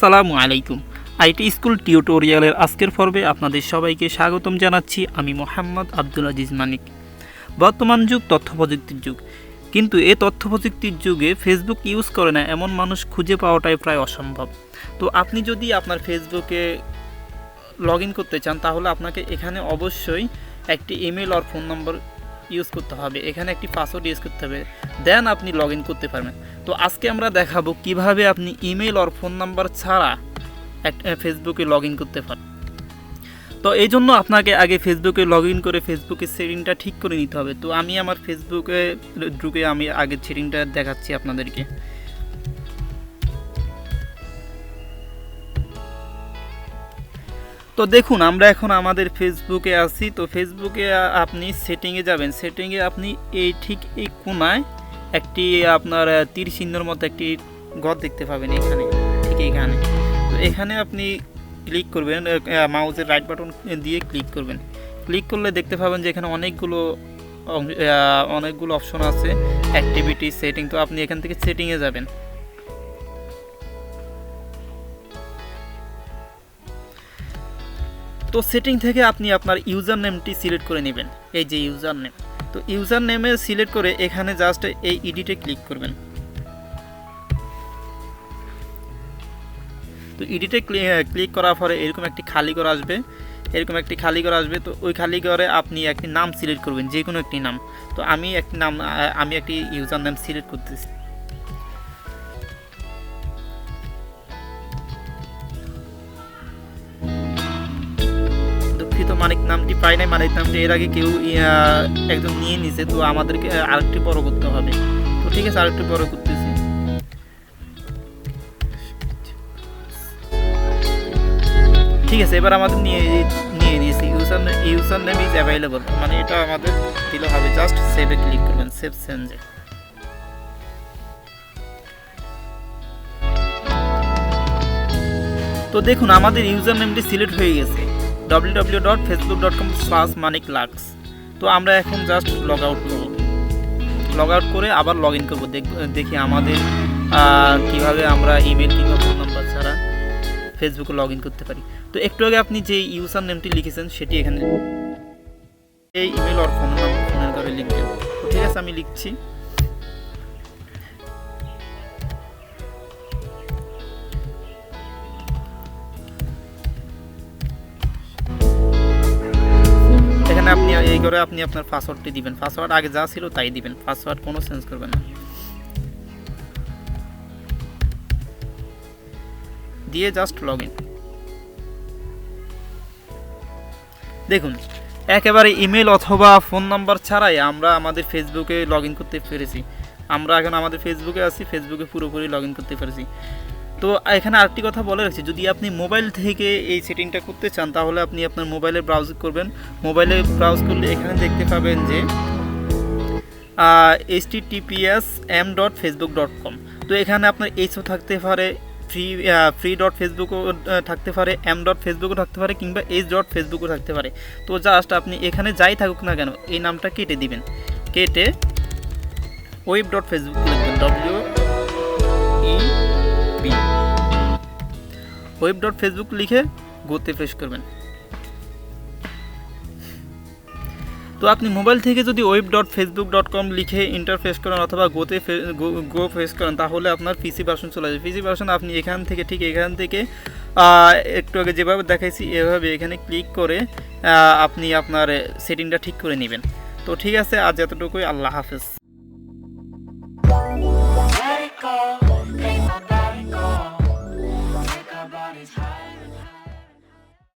আসসালামু আলাইকুম। IT school টিউটোরিয়ালের আজকের পর্বে আপনাদের সবাইকে স্বাগতম জানাচ্ছি। আমি মোহাম্মদ আব্দুল আজিজ মানিক। বর্তমান যুগ তথ্য প্রযুক্তির যুগ, কিন্তু এই তথ্য প্রযুক্তির যুগে ফেসবুক ইউজ করে না এমন মানুষ খুঁজে পাওয়াটাই প্রায় অসম্ভব। তো আপনি যদি আপনার ফেসবুকে লগ ইন করতে চান তাহলে আপনাকে এখানে অবশ্যই একটি ইমেল আর ফোন নম্বর ইউজ করতে হবে, এখানে একটি পাসওয়ার্ড ইউজ করতে হবে, দেন আপনি লগ ইন করতে পারবেন। তো আজকে আমরা দেখাবো কিভাবে আপনি ইমেল আর ফোন নাম্বার ছাড়া ফেসবুকে লগ ইন করতে পারেন। তো এই জন্য আপনাকে আগে ফেসবুকে লগ ইন করে ফেসবুকের সেটিংটা ঠিক করে নিতে হবে। তো আমি আমার ফেসবুকে ঢুকে আমি আগের সেটিংটা দেখাচ্ছি আপনাদেরকে। তো দেখুন আমরা এখন আমাদের ফেসবুকে আছি। তো ফেসবুকে আপনি সেটিংয়ে যাবেন, সেটিংয়ে আপনি ঠিক এই কোনায় একটি আপনার তীর চিহ্নের মতো একটি ঘর দেখতে পাবেন, এখানে ঠিক এখানে। তো এখানে আপনি ক্লিক করবেন, মাউসের রাইট বাটন দিয়ে ক্লিক করবেন। ক্লিক করলে দেখতে পাবেন যে এখানে অনেকগুলো অপশন আছে, অ্যাক্টিভিটি, সেটিং। তো আপনি এখান থেকে সেটিংয়ে যাবেন। তো সেটিং থেকে আপনি আপনার ইউজার নেমটি সিলেক্ট করে নেবেন, এই যে ইউজার নেম। তো ইউজার নেমে সিলেক্ট করে এখানে জাস্ট এই এডিটে ক্লিক করবেন। তো এডিটে ক্লিক করার পরে এরকম একটি খালি ঘর আসবে, তো ওই খালি ঘরে আপনি একটি নাম সিলেক্ট করবেন, যে কোনো একটি নাম। তো আমি একটি ইউজার নেম সিলেক্ট করতেছি। মানিক নামটি পাই নাই, মানিক নামটি এর আগে কেউ একজন নিয়ে নিছে, তো আমাদেরকে আরেকটি বড় করতে হবে। তো ঠিক আছে, আরেকটি বড় করতেছি। ঠিক আছে, এবার আমাদের নিয়ে নিয়েছি ইউজার নেম ইজ অ্যাভেলেবল, মানে এটা আমাদের দিলে হবে। জাস্ট সেভে ক্লিক করবেন, সেভ চেঞ্জে। তো দেখুন আমাদের ইউজার নেমটি সিলেক্ট হয়ে গেছে, www.facebook.com/maniklux। তো আমরা এখন জাস্ট লগ আউট করে আবার লগ ইন করবো। দেখি আমাদের কিভাবে আমরা ইমেল কিংবা ফোন নাম্বার ছাড়া ফেসবুকে লগ ইন করতে পারি। তো একটু আগে আপনি যে ইউজার নেমটি লিখেছেন সেটি এখানে এই ইমেল আর ফোনের ঘরে লিখবেন। তো ঠিক আছে, আমি লিখছি। আপনি এই করে আপনি আপনার পাসওয়ার্ডটি দিবেন, পাসওয়ার্ড আগে যা ছিল তাই দিবেন, পাসওয়ার্ড কোনো চেঞ্জ করবেন না। দিয়ে জাস্ট লগ ইন। দেখুন একেবারে ইমেল অথবা ফোন নাম্বার ছাড়াই আমরা আমাদের ফেসবুকে লগ ইন করতে পেরেছি। আমরা এখন আমাদের ফেসবুকে আছি, ফেসবুকে পুরোপুরি লগ ইন করতে পেরেছি। তো এখানে আরেকটি কথা বলে রাখছি, যদি আপনি মোবাইল থেকে এই সেটিংটা করতে চান তাহলে আপনি আপনার মোবাইলে ব্রাউজ করবেন। মোবাইলে ব্রাউজ করলে এখানে দেখতে পাবেন যে https://m.facebook.com। তো এখানে আপনার এইচও থাকতে পারে, free.facebookও থাকতে পারে, m.facebookও থাকতে পারে, কিংবা h.facebookও থাকতে পারে। তো জাস্ট আপনি এখানে যাই থাকুক না কেন এই নামটা কেটে দিবেন, কেটে web.facebook লিখবেন, web.facebook লিখে গোতে প্রেস করবেন। তো আপনি মোবাইল থেকে যদি web.facebook.com লিখে ইন্টারফেস করেন অথবা গো প্রেস করেন তাহলে আপনার পিসি ভার্সন চলে যাবে। পিসি ভার্সন আপনি এখান থেকে একটু আগে যেভাবে দেখাইছি এভাবে এখানে ক্লিক করে আপনি আপনার সেটিংটা ঠিক করে নেবেন। তো ঠিক আছে, আজ এতটুকুই। আল্লাহ হাফেজ।